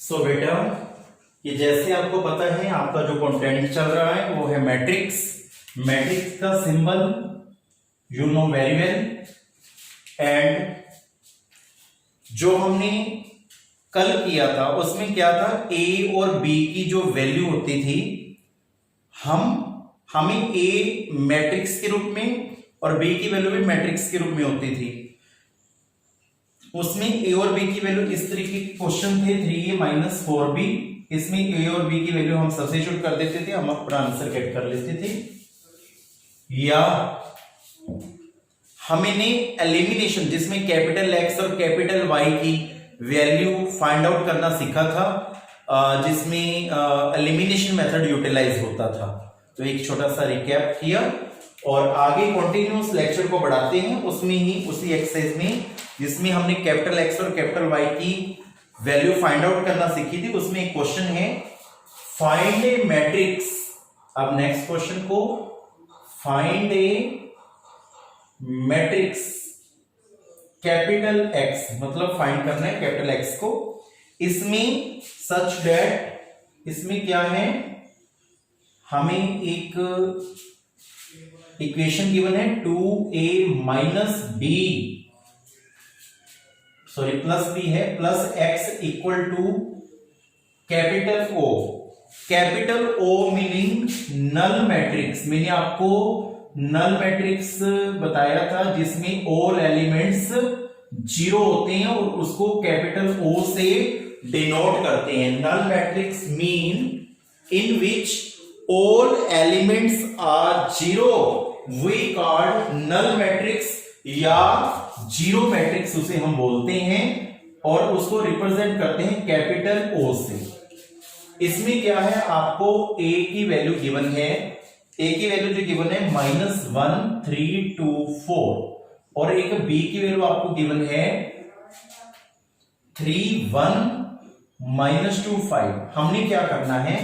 सो बेटा ये जैसे आपको पता है आपका जो कंटेंट चल रहा है वो है मैट्रिक्स। मैट्रिक्स का symbol you know very well. And जो हमने कल किया था उसमें क्या था, ए और बी की जो वैल्यू होती थी हमें ए मैट्रिक्स के रूप में और बी की वैल्यू भी मैट्रिक्स के रूप में होती थी। उसमें ए और बी की वैल्यू इस तरीके के क्वेश्चन थे 3a माइनस 4b। इसमें ए और बी की वैल्यू हम सब्स्टिट्यूट कर देते थे, हम अपना आंसर गेट कर लेते थे। या हमने एलिमिनेशन जिसमें कैपिटल एक्स और कैपिटल वाई की वैल्यू फाइंड आउट करना सीखा था, जिसमें एलिमिनेशन मेथड यूटिलाइज होता था। तो एक छोटा सा रिकैप किया और आगे कंटिन्यूअस लेक्चर को बढ़ाते हैं। उसमें ही उसी एक्सरसाइज में जिसमें हमने कैपिटल एक्स और कैपिटल वाई की वैल्यू फाइंड आउट करना सीखी थी, उसमें एक क्वेश्चन है फाइंड ए मैट्रिक्स। अब नेक्स्ट क्वेश्चन को फाइंड ए मैट्रिक्स कैपिटल एक्स, मतलब फाइंड करना है कैपिटल एक्स को। इसमें सच दैट इसमें क्या है, हमें एक इक्वेशन गिवन है 2a minus B plus B है plus X equal to capital O. Capital O meaning null matrix. मैंने आपको नल मैट्रिक्स बताया था जिसमें ऑल एलिमेंट्स जीरो होते हैं और उसको कैपिटल ओ से डिनोट करते हैं। Null matrix mean in which all elements are zero we called null matrix या जीरो मैट्रिक्स उसे हम बोलते हैं और उसको रिप्रेजेंट करते हैं कैपिटल ओ से। इसमें क्या है, आपको ए की वैल्यू गिवन है, ए की वैल्यू जो गिवन है -1 3 2 4 और एक बी की वैल्यू आपको गिवन है 3 1 -2 5। हमने क्या करना है,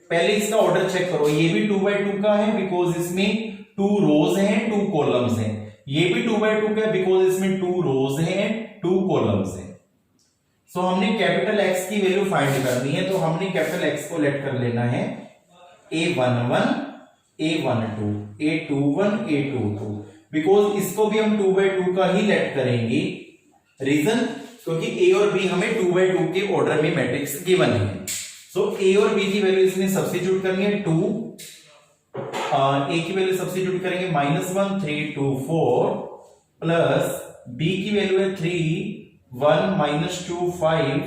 पहले इसका ऑर्डर चेक करो। ये भी 2/2 का है बिकॉज इसमें 2 रोज हैं 2 कॉलम्स हैं। ये भी 2/2 का है बिकॉज इसमें 2 रोज हैं 2 कॉलम्स हैं। सो हमने कैपिटल एक्स की वैल्यू फाइंड करनी है, तो हमने कैपिटल एक्स को लेट कर लेना है a11 a12 a21 a22 because इसको भी हम 2/2 का ही लेट करेंगे। रीजन क्योंकि ए और बी हमें 2/2 के ऑर्डर में मैट्रिक्स गिवन है। सो ए और बी की वैल्यू इसमें सब्स्टिट्यूट करनी है 2, ए की वैल्यू सब्स्टिट्यूट करेंगे -1 3 2 4 प्लस बी की वैल्यू है 3 1 -2 5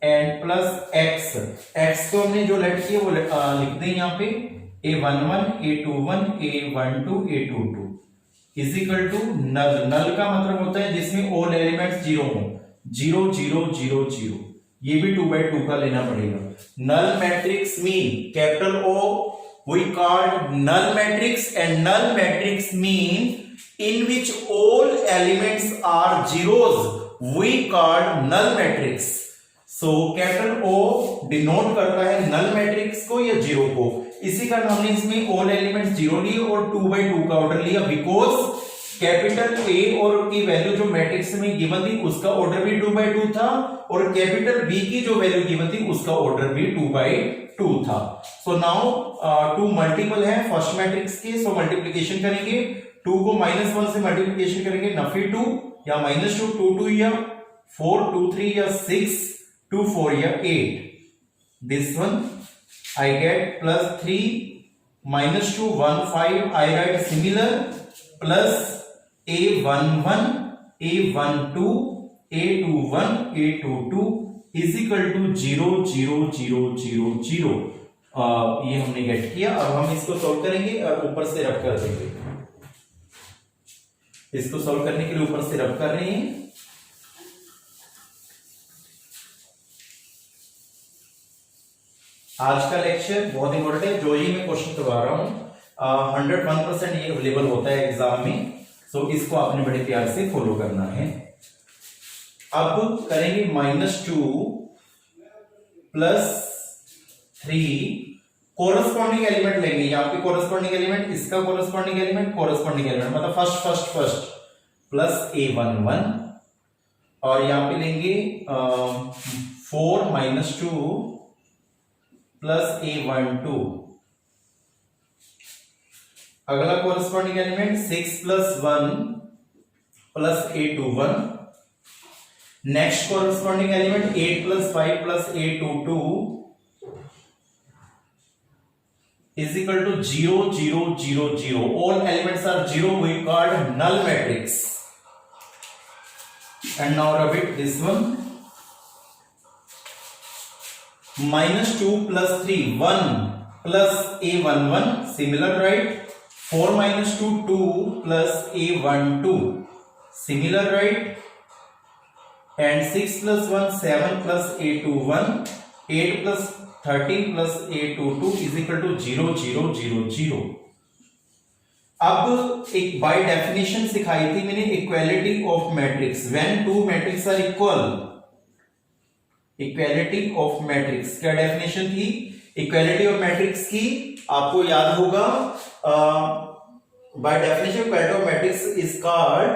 एंड प्लस एक्स। एक्स को हमने जो लेट किया वो लिख दें यहाँ पे a11 a21 a12 a22 is equal to null. Null का मतलब होता है जिसमें ऑल एलिमेंट्स जीरो हो, 0 0 0 0। ये भी 2/2 का लेना पड़ेगा। Null matrix mean capital O we called null matrix and null matrix mean in which all elements are zeros we called null matrix। so capital O denote करता है null matrix को या जीरो को। इसी कारण हमने इसमें all elements जीरो लिए और 2/2 का ऑर्डर लिया बिकॉज कैपिटल A और की वैल्यू जो मैट्रिक्स में गिवन थी उसका ऑर्डर भी 2/2 था और कैपिटल B की जो वैल्यू गिवन थी उसका ऑर्डर भी 2/2 था। सो नाउ 2 मल्टीपल है फर्स्ट मैट्रिक्स के, सो मल्टीप्लिकेशन करेंगे। 2 को -1 से मल्टीप्लिकेशन करेंगे नफी 2 या -2 2 2 या 4 2 3 या 6 2 4 या 8। This one I get +3 -2 1 5 I write similar plus a11 a12 a21 a22 is equal to 0 0 0 0 0। ये हमने गेट किया। अब हम इसको सॉल्व करेंगे और ऊपर से रब कर देंगे। इसको सॉल्व करने के लिए ऊपर से रब कर रहे हैं। आज का लेक्चर बहुत इंपॉर्टेंट है, जो ही मैं क्वेश्चन करवा रहा हूं 101% ये अवेलेबल होता है एग्जाम में। सो इसको आपने बड़े प्यार से फॉलो करना है। अब करेंगे -2 +3 कोरस्पॉन्डिंग एलिमेंट लेंगे। यहाँ पे कोरस्पॉन्डिंग एलिमेंट, इसका कोरस्पॉन्डिंग एलिमेंट, कोरस्पॉन्डिंग एलिमेंट मतलब फर्स्ट प्लस a11 और यहां पे लेंगे 4 माइनस 2 प्लस A12। अगला corresponding element 6 plus 1 plus A21। Next corresponding element 8 plus 5 plus A22 is equal to 0 0 0 0. All elements are 0. We called null matrix. And now repeat this one. Minus 2 plus 3 1 plus A11 similar, right? 4 minus 2 2 plus A12 similar, right? And 6 plus 1 7 plus A21 8 plus 13 plus A22 is equal to 0 0 0 0. अब एक by definition सिखाई थी मैंने, equality of matrix when two matrix are equal. Equality of matrix क्या definition थी? Equality of matrix की आपको याद होगा, by definition equality of matrix is called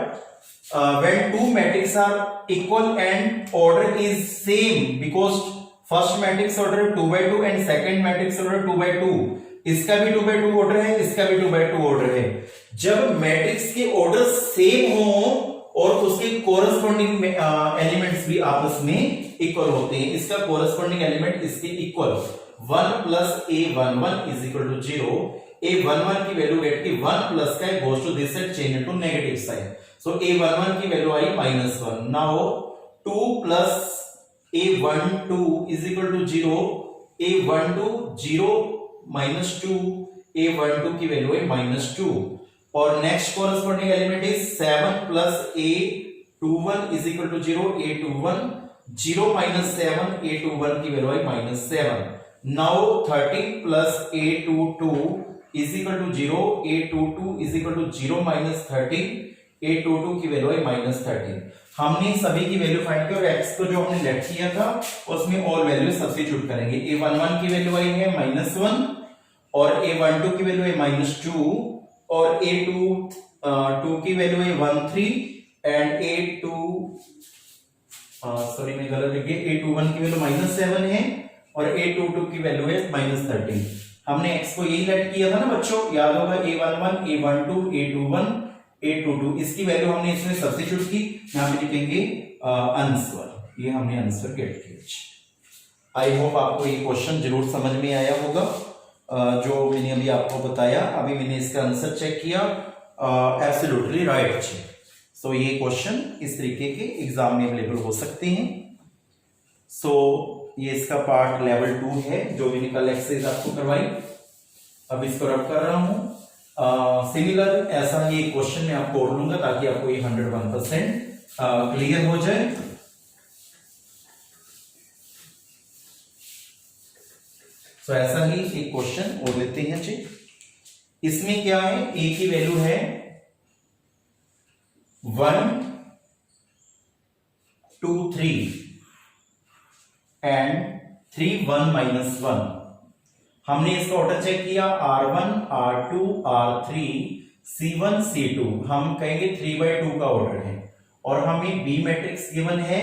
when two matrix are equal and order is same, because first matrix order 2/2 and second matrix order 2/2। इसका भी 2/2 order है, इसका भी 2/2 ऑर्डर है। जब मैट्रिक्स के ऑर्डर सेम हो और उसके कोरस्पॉन्डिंग एलिमेंट्स भी आपस में इक्वल होते हैं, इसका कोरस्पॉन्डिंग एलिमेंट इसके equal 1 plus A11 is equal to 0। A11 की वैल्यू गेट की 1 प्लस का goes to this side, change to negative side. So A11 की वैल्यू आई -1। Now 2 plus A12 is equal to 0, A12 0 minus 2, A12 की value है -2। और next corresponding element is 7 plus A21 is equal to 0, A21 0 minus 7, A21 की value है -7। Now 13 plus A22 is equal to 0, A22 is equal to 0 minus 13, A22 की value है -13। हमने सभी की वैल्यू फाइंड की और x को जो हमने लेट किया था उसमें ऑल वैल्यू सब्स्टिट्यूट करेंगे। A11 की वैल्यू आई है -1 और A12 की वैल्यू है -2 और A22 की वैल्यू है 13 एंड सॉरी मैं गलत लिख गया, A21 की वैल्यू -7 है और A22 की वैल्यू है -13। हमने x को यही लेट किया था ना बच्चों, याद होगा A11 A12 A21 A22, इसकी वैल्यू हमने इसमें सब्स्टिट्यूट की। यहां पे लिखेंगे आंसर, ये हमने आंसर गेट किया। आई होप आपको ये क्वेश्चन जरूर समझ में आया होगा जो मैंने अभी आपको बताया। अभी मैंने इसका आंसर चेक किया, एब्सोल्युटली राइट चेक। सो ये क्वेश्चन इस तरीके के एग्जाम में अवेलेबल हो सकते हैं। सो ये इसका पार्ट लेवल 2 है जो मैंने कल एक्सरसाइज आपको करवाई, अब इसको रब कर रहा हूं। सिमिलर ऐसा ये क्वेश्चन मैं आपको और लूंगा ताकि आपको ये 101% क्लियर हो जाए। तो ऐसा ही एक क्वेश्चन और लेते हैं जी। इसमें क्या है, ए की वैल्यू है 1 2 3 एंड 3 1 -1। हमने इसका ऑर्डर चेक किया, R1 R2 R3 C1 C2, हम कहेंगे 3/2 का ऑर्डर है। और हमें बी मैट्रिक्स गिवन है,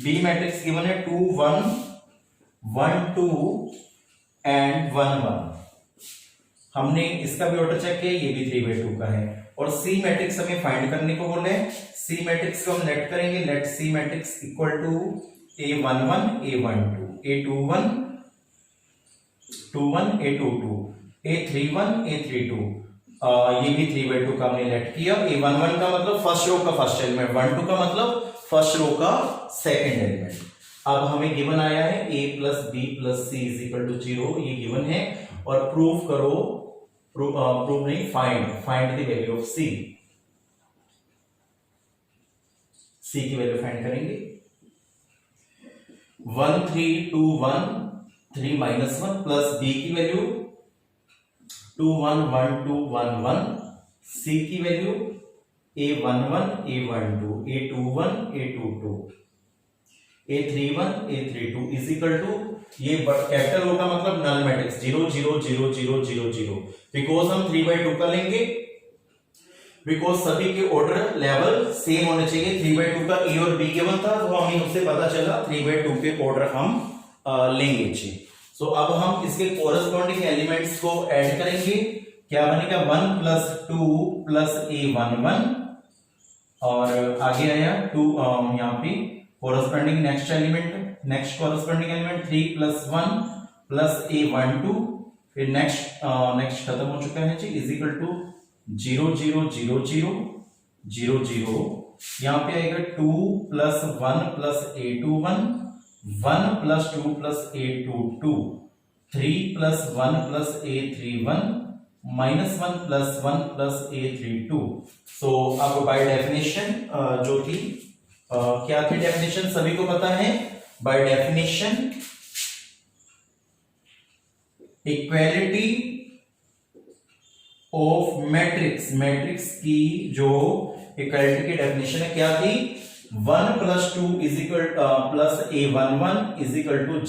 बी मैट्रिक्स गिवन है 2 1 1 2 एंड 1 1। हमने इसका भी ऑर्डर चेक किया, ये भी 3/2 का है। और सी मैट्रिक्स हमें फाइंड करने को बोले, सी मैट्रिक्स को हम लेट करेंगे, let C matrix equal to A11 A12 A21 21 A22 A31 A32। ये भी 3/2 का हमने लेट किया। A11 का मतलब फर्स्ट रो का फर्स्ट एलिमेंट, 12 का मतलब फर्स्ट रो का सेकंड एलिमेंट। अब हमें गिवन आया है a plus B plus C is equal to 0, ये गिवन है। और प्रूव करो, प्रूव नहीं, find the value of C. C की वैल्यू फाइंड करेंगे 1 3 2 1 3 -1 प्लस बी की वैल्यू 2 1 1 2 1 1, सी की value A11 A12 A21 A22 A31 A32 is equal to, ये कैपिटल होगा मतलब नल मैट्रिक्स 0 0 0 0 0 0, बिकॉज हम 3/2 का लेंगे बिकॉज सभी के ऑर्डर लेवल सेम होने चाहिए। 3/2 का ए और बी गिवन था, तो हमें उससे पता चला 3/2 के ऑर्डर हम लेंगे जी। सो अब हम इसके कोरस्पॉन्डिंग एलिमेंट्स को ऐड करेंगे। क्या बनेगा 1 + 2 + a 1 1 और आगे आया 2 यहाँ पे corresponding next corresponding element 3 + 1 + a 1 2 फिर नेक्स्ट खत्म हो चुका है जी इज इक्वल टू 0 0 0 0 0 0। यहाँ पे आएगा 2 + 1 + a 2 1 1 + 2 + a 2 2 3 + 1 + a 3 1 -1 + 1 + a 3 2। सो अब बाय डेफिनेशन जो थी क्या थी डेफिनेशन सभी को पता है। Bye definition equality of matrix की जो इक्वालिटी की डेफिनेशन है क्या थी 1 + 2 + a 1 1 =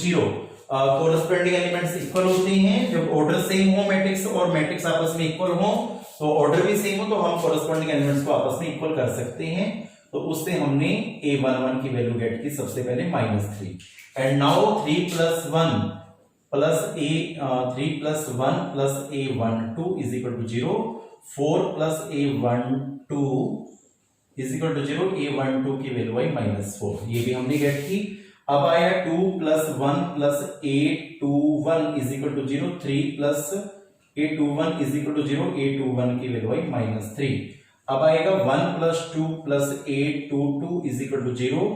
0। कोरस्पॉन्डिंग एलिमेंट्स इक्वल होते हैं जब ऑर्डर सेम हो मैट्रिक्स और मैट्रिक्स आपस में इक्वल हो, तो ऑर्डर भी सेम हो तो हम कोरस्पॉन्डिंग एलिमेंट्स को आपस में इक्वल कर सकते हैं। तो उससे हमने a 1 1 की वैल्यू गेट की सबसे पहले -3 and now 3 + 1 + a 3 + 1 + a 1 2 = 0 4 + a 1 2 = 0 a 1 2 की वैल्यू आई -4 ये भी हमने गेट की। अब आया 2 + 1 + a 2 1 = 0 3 + a 2 1 = 0 a 2 1 की वैल्यू आई -3। अब आएगा 1 + 2 + a 2 2 = 0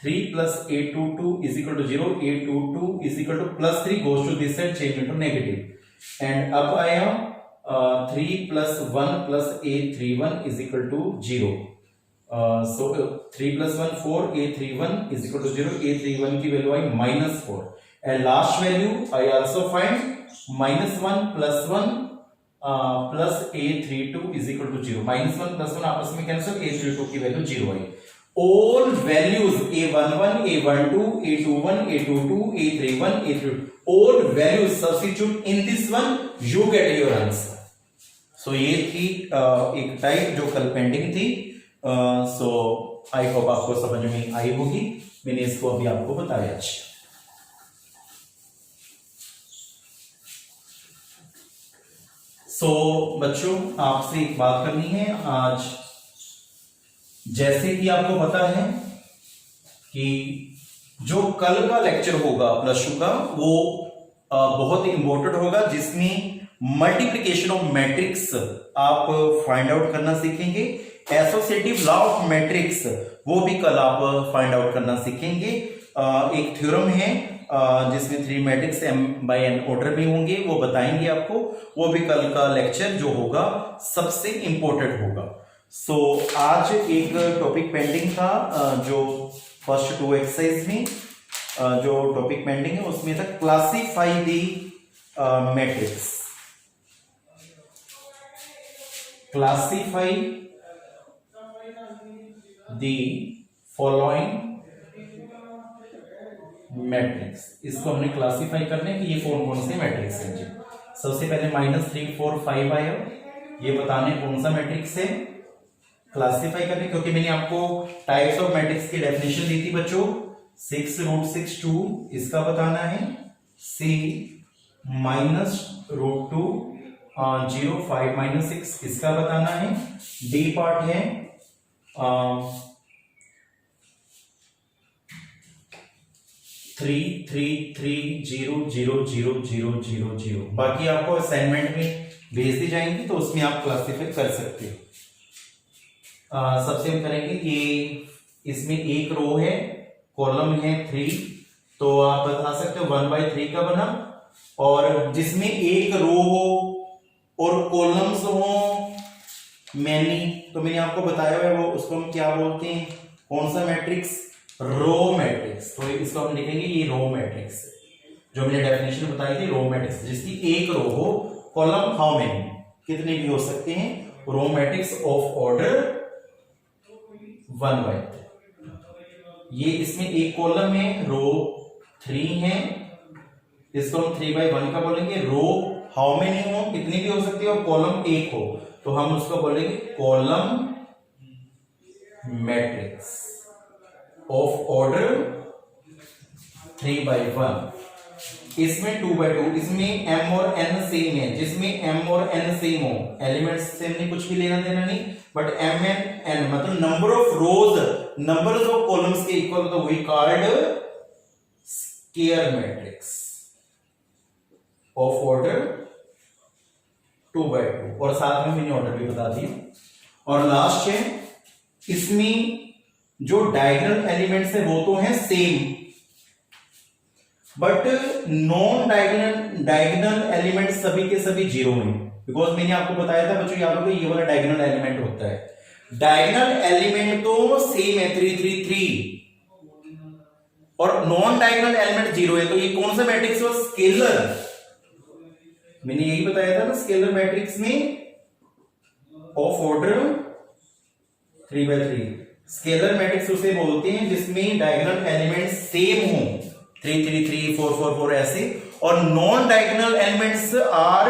3 + a 2 2 = 0 a 2 2 = +3 goes to this side change into negative and अब आया 3 + 1 + a 3 1 = 0। So 3 + 1 4 a 3 1 = 0 a 3 1 की value I -4 and last value I also find -1 + 1 plus a32 is equal to 0 -1 + 1 आपस में cancel a32 की value 0 I. All values a11 a12 a21 a22 a31 a32 all values substitute in this one you get your answer। so ये थी एक type जो कल pending थी। सो I hope आपको समझ में आई होगी, मैंने इसको अभी आपको बताया। अच्छा बच्चों आपसे एक बात करनी है आज। जैसे कि आपको पता है कि जो कल का लेक्चर होगा +2 का वो बहुत ही इंपॉर्टेंट होगा, जिसमें मल्टीप्लिकेशन ऑफ मैट्रिक्स आप फाइंड आउट करना सीखेंगे। एसोसिएटिव लॉ ऑफ मैट्रिक्स वो भी कल आप फाइंड आउट करना सीखेंगे। एक थ्योरम है जिसमें 3 मैट्रिक्स m/n ऑर्डर में होंगे, वो बताएंगे आपको। वो भी कल का लेक्चर जो होगा सबसे इंपॉर्टेंट होगा। सो आज एक टॉपिक पेंडिंग था जो फर्स्ट 2 एक्सरसाइज में जो टॉपिक पेंडिंग है उसमें था classify the matrix. Classify the following matrix, इसको हमने क्लासिफाई करने कि ये कौन कौन से मैट्रिक्स हैं जी। सबसे पहले -3 4 5 आया, ये बताने कौन सा मैट्रिक्स है, क्लासिफाई करने, क्योंकि मैंने आपको टाइप्स ऑफ मैट्रिक्स की डेफिनेशन दी थी बच्चों। 6 √6 2 इसका बताना है, C -√2 0 5 -6 इसका बताना है, D पार्ट है 3 3 3 0 0 0 0 0 0। बाकी आपको असाइनमेंट में भेज दी जाएंगी तो उसमें आप क्लासिफाई कर सकते हो। सबसे हम करेंगे ये, इसमें एक रो है, कॉलम है 3, तो आप बता सकते हो 1/3 का बना। और जिसमें एक रो हो और कॉलम्स हो मैनी, तो मैंने आपको बताया हुआ है वो, उसको हम क्या बोलते हैं, कौन सा मैट्रिक्स, रो मैट्रिक्स। तो इसको हम लिखेंगे ये रो मैट्रिक्स, जो मैंने डेफिनेशन बताई थी रो मैट्रिक्स, जिसकी एक रो हो, कॉलम हाउ मेनी, कितने भी हो सकते हैं, रो मैट्रिक्स ऑफ ऑर्डर 1/3। ये इसमें एक कॉलम है, रो 3 है, इसको हम 3/1 का बोलेंगे, रो हाउ मेनी हो, कितनी भी हो सकती है, और कॉलम एक हो, तो हम उसको बोलेंगे कॉलम मैट्रिक्स ऑफ ऑर्डर 3/1। इसमें 2/2, इसमें m और n सेम है, जिसमें m और n सेम हो, एलिमेंट्स सेम नहीं, कुछ भी लेना देना नहीं, बट m एंड n मतलब number of rows numbers of columns के इक्वल, तो we called square matrix of order 2/2, और साथ में मैंने ऑर्डर भी बता दिया। और लास्ट है, इसमें जो डायगोनल एलिमेंट्स है वो तो है same, but non diagonal element सभी के सभी जीरो में, बिकॉज मैंने आपको बताया था बच्चों, याद होगा ये वाला डायगोनल एलिमेंट होता है। डायगोनल एलिमेंट तो सेम है 3 3 3, और नॉन डायगोनल एलिमेंट जीरो है, तो ये कौन सा मैट्रिक्स है, स्केलर। मैंने यही बताया था ना, स्केलर मैट्रिक्स में ऑफ ऑर्डर 3/3, स्केलर मैट्रिक्स उसे बोलते हैं जिसमें डायगोनल एलिमेंट सेम हो, 3 3 3 4 4 4 ऐसे, और non diagonal elements are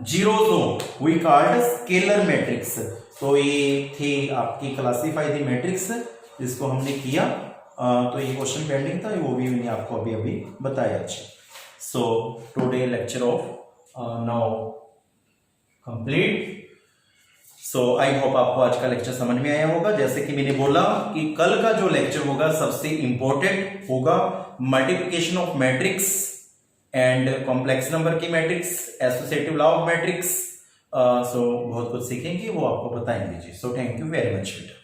zeros हो, वी कॉल्ड स्केलर मैट्रिक्स। तो ये थी आपकी क्लासिफाई द मैट्रिक्स, जिसको हमने किया। तो ये क्वेश्चन पेंडिंग था, वो भी मैंने आपको अभी अभी बताया। अच्छा, so today lecture of now complete. So I hope आपको आज का लेक्चर समझ में आया होगा। जैसे कि मैंने बोला कि कल का जो लेक्चर होगा सबसे इंपॉर्टेंट होगा multiplication of matrix and complex number की matrix, associative law of matrix. So बहुत कुछ सीखेंगे, वो आपको बताएंगे जी। So thank you very much बेटा।